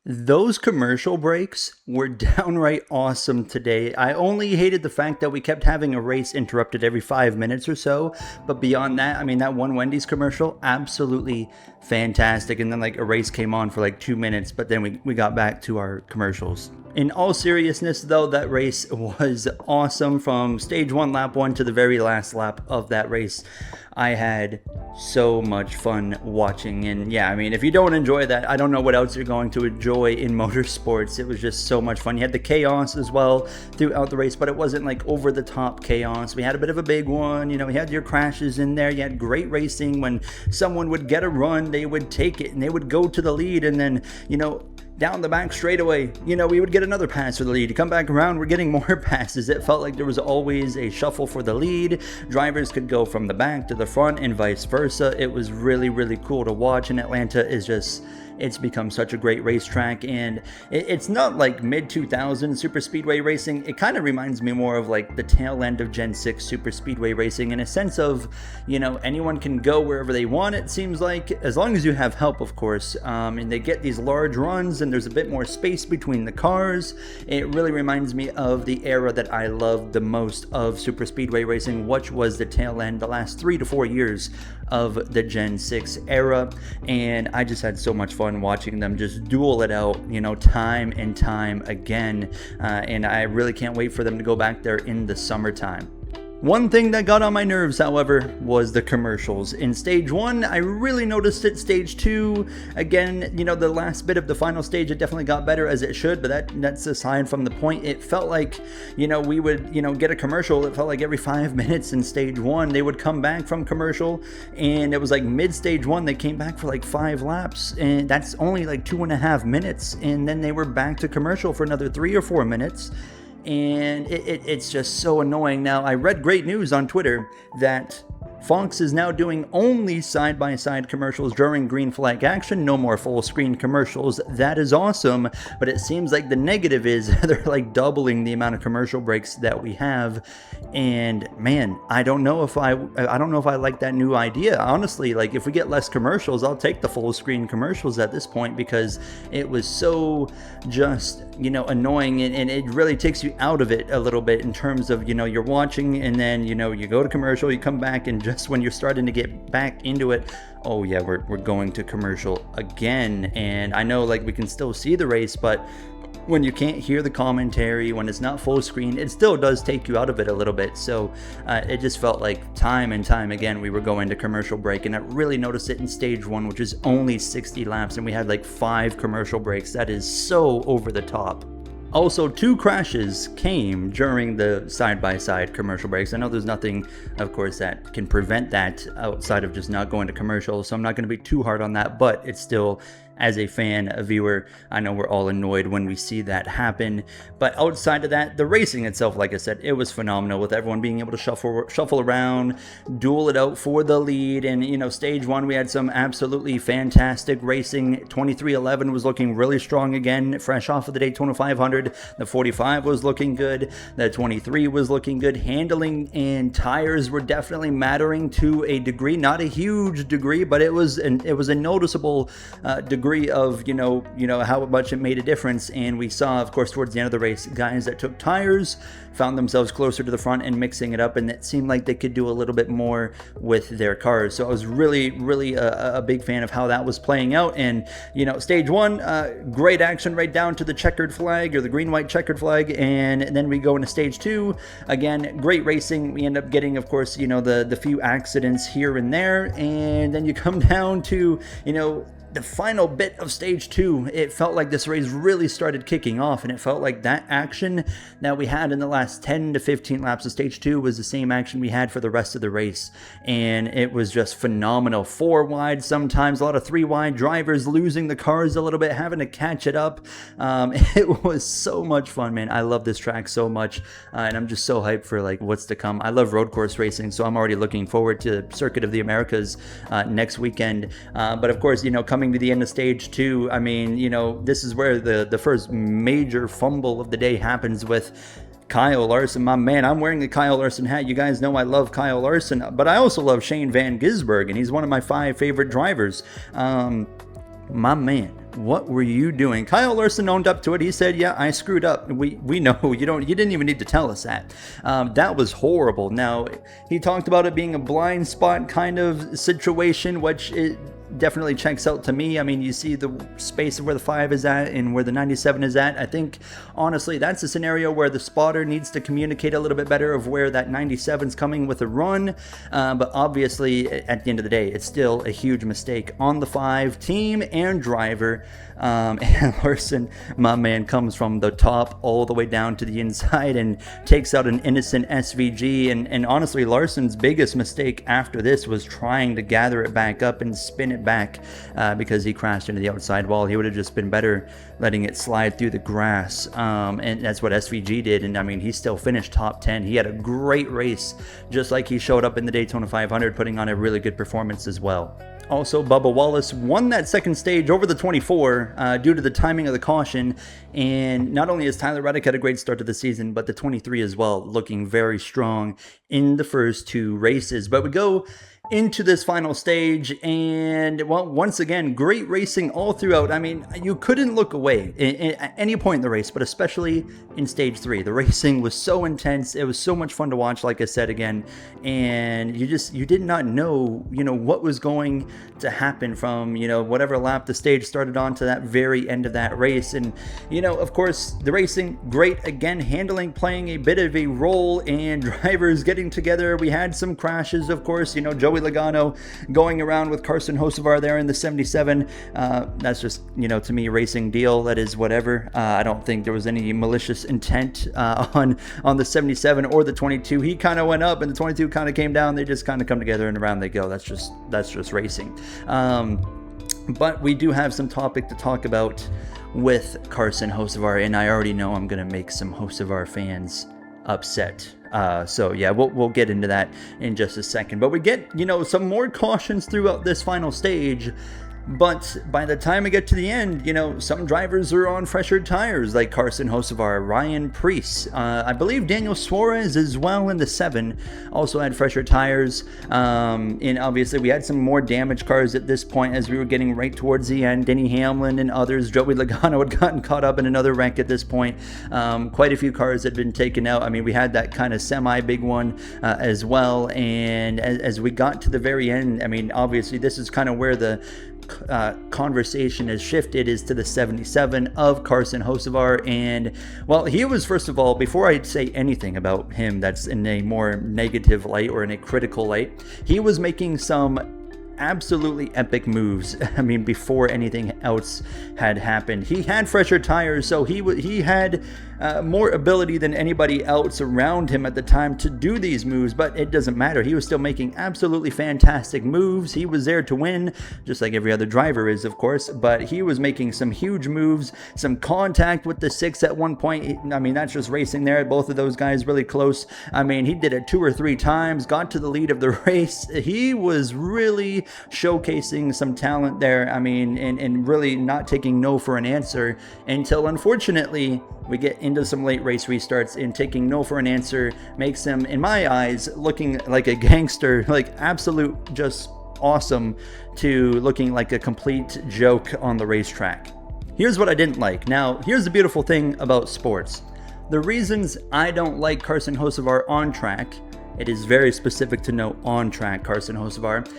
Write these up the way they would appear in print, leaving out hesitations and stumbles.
Those commercial breaks were downright awesome today. I only hated the fact that we kept having a race interrupted every 5 minutes or so. But beyond that, I mean, that one Wendy's commercial, absolutely fantastic. And then, like, a race came on for like 2 minutes, but then we got back to our commercials. In all seriousness, though, that race was awesome from stage one, lap one to the very last lap of that race. I had so much fun watching, and yeah, I mean, if you don't enjoy that, I don't know what else you're going to enjoy in motorsports. It was just so much fun. You had the chaos as well throughout the race, but it wasn't like over the top chaos. We had a bit of a big one, you had your crashes in there. You had great racing. When someone would get a run, they would take it and they would go to the lead, and then down the back straightaway, we would get another pass for the lead. You come back around, we're getting more passes. It felt like there was always a shuffle for the lead. Drivers could go from the back to the front and vice versa. It was really, really cool to watch, and Atlanta is just, it's become such a great racetrack, and it's not like mid-2000s super speedway racing. It kind of reminds me more of like the tail end of Gen 6 super speedway racing, in a sense of, anyone can go wherever they want, it seems like, as long as you have help, of course. And they get these large runs, and there's a bit more space between the cars. It really reminds me of the era that I loved the most of super speedway racing, which was the tail end, the last 3 to 4 years of the Gen 6 era. And I just had so much fun watching them just duel it out, time and time again. And I really can't wait for them to go back there in the summertime. One thing that got on my nerves, however, was the commercials. In stage one, I really noticed it. Stage two, again, the last bit of the final stage, it definitely got better, as it should, but that's aside from the point. It felt like, we would, get a commercial. It felt like every 5 minutes in stage one, they would come back from commercial, and it was like mid-stage one, they came back for like 5 laps, and that's only like 2.5 minutes, and then they were back to commercial for another 3 or 4 minutes. And it's just so annoying. Now, I read great news on Twitter that Fox is now doing only side-by-side commercials during green flag action. No more full screen commercials. That is awesome, but it seems like the negative is they're like doubling the amount of commercial breaks that we have. And man, I don't know if I like that new idea. Honestly, like, if we get less commercials, I'll take the full screen commercials at this point, because it was so just, annoying, and it really takes you out of it a little bit, in terms of, you're watching, and then, you go to commercial, you come back, and just when you're starting to get back into it, oh yeah, we're going to commercial again. And I know, like, we can still see the race, but when you can't hear the commentary, when it's not full screen, it still does take you out of it a little bit. So it just felt like time and time again we were going to commercial break, and I really noticed it in stage one, which is only 60 laps, and we had like 5 commercial breaks. That is so over the top. Also, 2 crashes came during the side-by-side commercial breaks. I know there's nothing, of course, that can prevent that outside of just not going to commercial, so I'm not going to be too hard on that, but it's still, as a fan, a viewer, I know we're all annoyed when we see that happen. But outside of that, the racing itself, like I said, it was phenomenal, with everyone being able to shuffle around, duel it out for the lead. And, stage one, we had some absolutely fantastic racing. 2311 was looking really strong again, fresh off of the Daytona 500. The 45 was looking good. The 23 was looking good. Handling and tires were definitely mattering to a degree, not a huge degree, but it was a noticeable degree of how much it made a difference. And we saw, of course, towards the end of the race, guys that took tires found themselves closer to the front and mixing it up, and it seemed like they could do a little bit more with their cars. So I was really a big fan of how that was playing out. And stage one, great action right down to the checkered flag, or the green-white checkered flag. And then we go into stage two, again, great racing. We end up getting, of course, the few accidents here and there, and then you come down to the final bit of stage two. It felt like this race really started kicking off, and it felt like that action that we had in the last 10 to 15 laps of stage two was the same action we had for the rest of the race. And it was just phenomenal. 4 wide, sometimes a lot of 3 wide, drivers losing the cars a little bit, having to catch it up. It was so much fun, man. I love this track so much, and I'm just so hyped for like what's to come. I love road course racing, so I'm already looking forward to Circuit of the Americas next weekend. But of course, coming to the end of stage two, I mean, this is where the first major fumble of the day happens with Kyle Larson, my man. I'm wearing the Kyle Larson hat. You guys know I love Kyle Larson, but I also love Shane Van Gisbergen, and he's one of my 5 favorite drivers. my man, what were you doing? Kyle Larson owned up to it. He said, yeah, I screwed up. We know you didn't even need to tell us that. That was horrible. Now, he talked about it being a blind spot kind of situation, which it definitely checks out to me. I mean, you see the space of where the 5 is at and where the 97 is at. I think, honestly, that's a scenario where the spotter needs to communicate a little bit better of where that 97's coming with a run. But obviously, at the end of the day, it's still a huge mistake on the 5 team and driver. And Larson, my man, comes from the top all the way down to the inside and takes out an innocent SVG. And honestly, Larson's biggest mistake after this was trying to gather it back up and spin it back because he crashed into the outside wall. He would have just been better letting it slide through the grass. And that's what SVG did. And I mean, he still finished top 10. He had a great race, just like he showed up in the Daytona 500, putting on a really good performance as well. Also, Bubba Wallace won that second stage over the 24 due to the timing of the caution. And not only has Tyler Reddick had a great start to the season, but the 23 as well, looking very strong in the first 2 races. But we go into this final stage, and well, once again, great racing all throughout. I mean, you couldn't look away at any point in the race, but especially in stage 3. The racing was so intense. It was so much fun to watch, like I said again, and you did not know, what was going to happen from, whatever lap the stage started on to that very end of that race. And, of course, the racing, great again, handling, playing a bit of a role, and drivers getting together. We had some crashes, of course, Joey Logano going around with Carson Hocevar there in the 77. That's just, to me, racing deal. That is whatever. I don't think there was any malicious intent on the 77 or the 22. He kind of went up and the 22 kind of came down. They just kind of come together and around they go. That's just racing. But we do have some topic to talk about with Carson Hocevar, and I already know I'm going to make some Hocevar fans upset. So yeah, we'll get into that in just a second. But we get, some more cautions throughout this final stage. But by the time we get to the end, some drivers are on fresher tires, like Carson Hocevar, Ryan Preece. I believe Daniel Suarez as well in the 7 also had fresher tires. And obviously we had some more damaged cars at this point as we were getting right towards the end. Denny Hamlin and others. Joey Logano had gotten caught up in another wreck at this point. Quite a few cars had been taken out. I mean, we had that kind of semi-big one as well. And as we got to the very end, I mean, obviously this is kind of where the conversation has shifted, is to the 77 of Carson Hocevar. And well, he was, first of all, before I say anything about him that's in a more negative light or in a critical light, he was making some absolutely epic moves. I mean, before anything else had happened, he had fresher tires, so he had more ability than anybody else around him at the time to do these moves. But it doesn't matter. He was still making absolutely fantastic moves. He was there to win, just like every other driver is, of course. But he was making some huge moves, some contact with the 6 at one point. I mean, that's just racing there. Both of those guys really close. I mean, he did it 2 or 3 times, got to the lead of the race. He was really showcasing some talent there. I mean, and really not taking no for an answer until, unfortunately, we get into some late race restarts, and taking no for an answer makes him, in my eyes, looking like a gangster, like absolute just awesome, to looking like a complete joke on the racetrack. Here's what I didn't like. Now, here's the beautiful thing about sports. The reasons I don't like Carson Hocevar on track, it is very specific to know on track Carson Hocevar,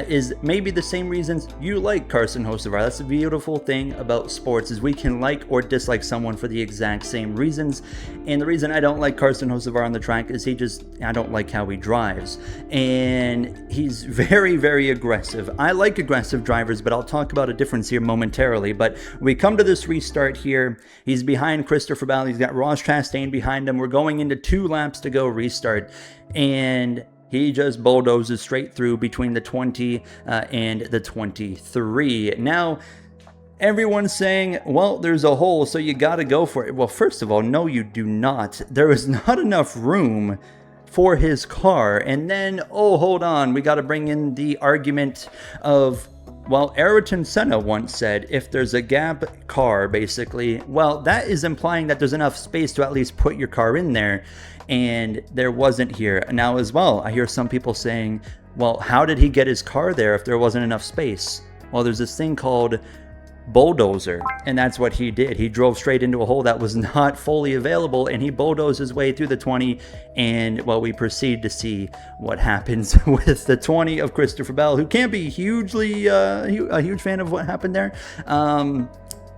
is maybe the same reasons you like Carson Hocevar. That's the beautiful thing about sports, is we can like or dislike someone for the exact same reasons. And the reason I don't like Carson Hocevar on the track is I don't like how he drives. And he's very, very aggressive. I like aggressive drivers, but I'll talk about a difference here momentarily. But we come to this restart here. He's behind Christopher Bell. He's got Ross Chastain behind him. We're going into 2 laps to go restart. And he just bulldozes straight through between the 20 and the 23. Now, everyone's saying, well, there's a hole, so you got to go for it. Well, first of all, no, you do not. There is not enough room for his car. And then, oh, hold on, we got to bring in the argument of, well, Ayrton Senna once said, if there's a gap car, basically, well, that is implying that there's enough space to at least put your car in there. And there wasn't here. Now as well, I hear some people saying, well, how did he get his car there if there wasn't enough space? Well, there's this thing called bulldozer, and that's what he did. He drove straight into a hole that was not fully available, and he bulldozed his way through the 20. And well, we proceed to see what happens with the 20 of Christopher Bell, who can't be hugely a huge fan of what happened there.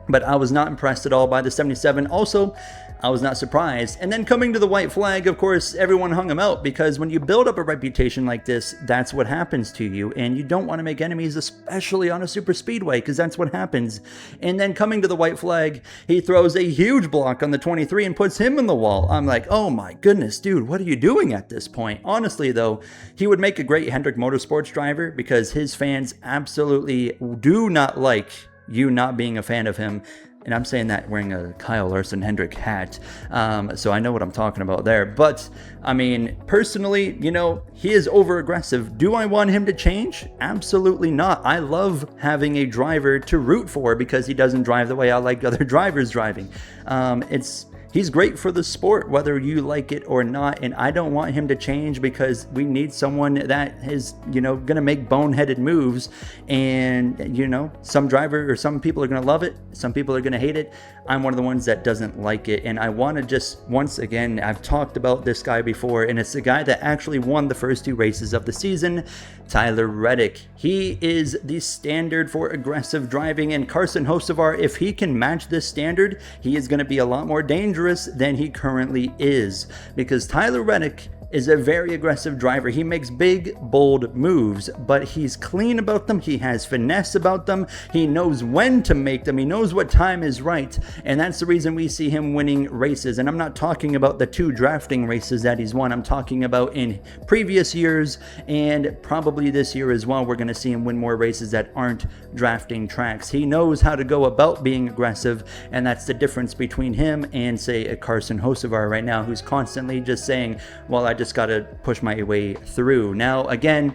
But I was not impressed at all by the 77. Also, I was not surprised. And then coming to the white flag, of course, everyone hung him out, because when you build up a reputation like this, that's what happens to you. And you don't want to make enemies, especially on a super speedway, because that's what happens. And then coming to the white flag, he throws a huge block on the 23 and puts him in the wall. I'm like, oh my goodness, dude, what are you doing at this point? Honestly, though, he would make a great Hendrick Motorsports driver, because his fans absolutely do not like you not being a fan of him. And I'm saying that wearing a Kyle Larson Hendrick hat. So I know what I'm talking about there. But, I mean, personally, you know, he is over-aggressive. Do I want him to change? Absolutely not. I love having a driver to root for, because he doesn't drive the way I like other drivers driving. He's great for the sport, whether you like it or not, and I don't want him to change, because we need someone that is, you know, going to make boneheaded moves. And, you know, some people are going to love it, some people are going to hate it. I'm one of the ones that doesn't like it, and I want to just, once again, I've talked about this guy before, and it's the guy that actually won the first 2 races of the season, Tyler Reddick. He is the standard for aggressive driving, and Carson Hocevar, if he can match this standard, he is going to be a lot more dangerous than he currently is, because Tyler Reddick is a very aggressive driver. He makes big, bold moves, but he's clean about them. He has finesse about them. He knows when to make them. He knows what time is right. And that's the reason we see him winning races. And I'm not talking about the 2 drafting races that he's won. I'm talking about in previous years, and probably this year as well. We're going to see him win more races that aren't drafting tracks. He knows how to go about being aggressive, and that's the difference between him and, say, a Carson Hocevar right now, who's constantly just saying, well, I just got to push my way through. Now, again,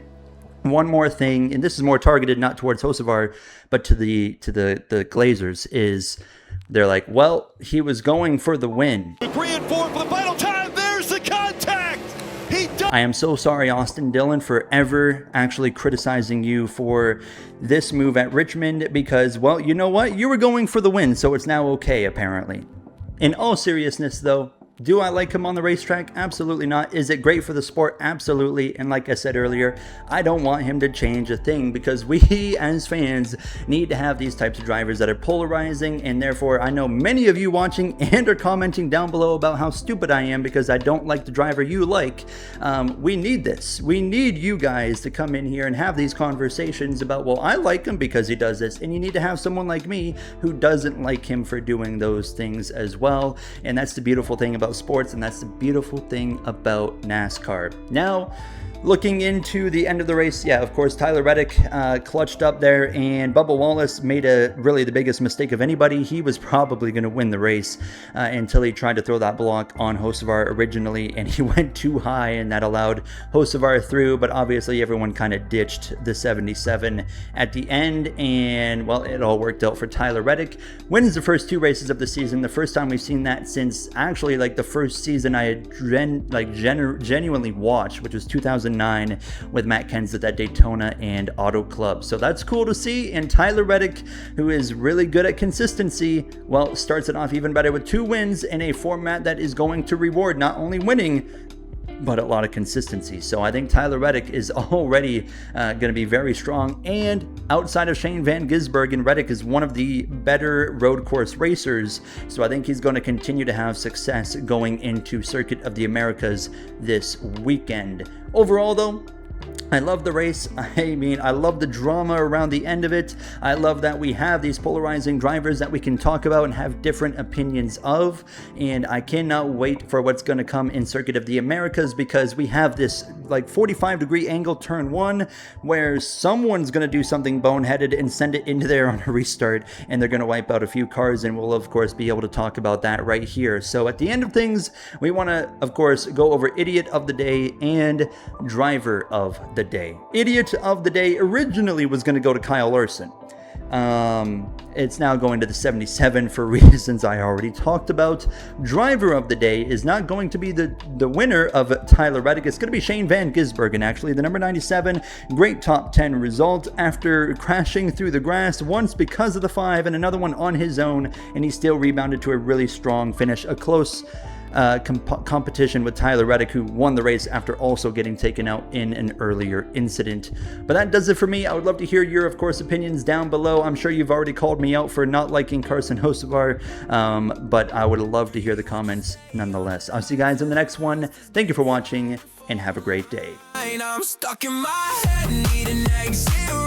one more thing, and this is more targeted not towards Hocevar, but to the Glazers, is they're like, well, he was going for the win. 3 and 4 for the final time. There's the contact. I am so sorry, Austin Dillon, for ever actually criticizing you for this move at Richmond, because, well, you know what? You were going for the win, so it's now okay, apparently. In all seriousness, though, do I like him on the racetrack? Absolutely not. Is it great for the sport? Absolutely. And like I said earlier, I don't want him to change a thing, because we as fans need to have these types of drivers that are polarizing. And therefore, I know many of you watching and are commenting down below about how stupid I am because I don't like the driver you like. We need this. We need you guys to come in here and have these conversations about, well, I like him because he does this. And you need to have someone like me who doesn't like him for doing those things as well. And that's the beautiful thing about sports, and that's the beautiful thing about NASCAR. Now, looking into the end of the race, yeah, of course, Tyler Reddick clutched up there, and Bubba Wallace made really the biggest mistake of anybody. He was probably going to win the race until he tried to throw that block on Hocevar originally, and he went too high, and that allowed Hocevar through, but obviously everyone kind of ditched the 77 at the end, and, well, it all worked out for Tyler Reddick. Wins the first 2 races of the season, the first time we've seen that since actually like the first season I had genuinely watched, which was 2009 with Matt Kenseth at Daytona and Auto Club. So that's cool to see. And Tyler Reddick, who is really good at consistency, well, starts it off even better with 2 wins in a format that is going to reward not only winning, but a lot of consistency. So I think Tyler Reddick is already going to be very strong. And outside of Shane Van Gisbergen, Reddick is one of the better road course racers. So I think he's going to continue to have success going into Circuit of the Americas this weekend. Overall, though, I love the race. I mean, I love the drama around the end of it. I love that we have these polarizing drivers that we can talk about and have different opinions of. And I cannot wait for what's going to come in Circuit of the Americas, because we have this like 45-degree angle turn 1 where someone's going to do something boneheaded and send it into there on a restart, and they're going to wipe out a few cars, and we'll of course be able to talk about that right here. So at the end of things, we want to of course go over Idiot of the Day and Driver of the Day. Idiot of the Day originally was going to go to Kyle Larson, It's now going to the 77 for reasons I already talked about. Driver of the day is not going to be the winner of Tyler Reddick. It's going to be Shane Van Gisbergen, actually. The number 97, great top 10 result after crashing through the grass once because of the 5 and another one on his own, and he still rebounded to a really strong finish. A close competition with Tyler Reddick, who won the race after also getting taken out in an earlier incident. But that does it for me. I would love to hear your, of course, opinions down below. I'm sure you've already called me out for not liking Carson Hocevar, but I would love to hear the comments nonetheless. I'll see you guys in the next one. Thank you for watching, and have a great day. I'm stuck in my head, need an exit.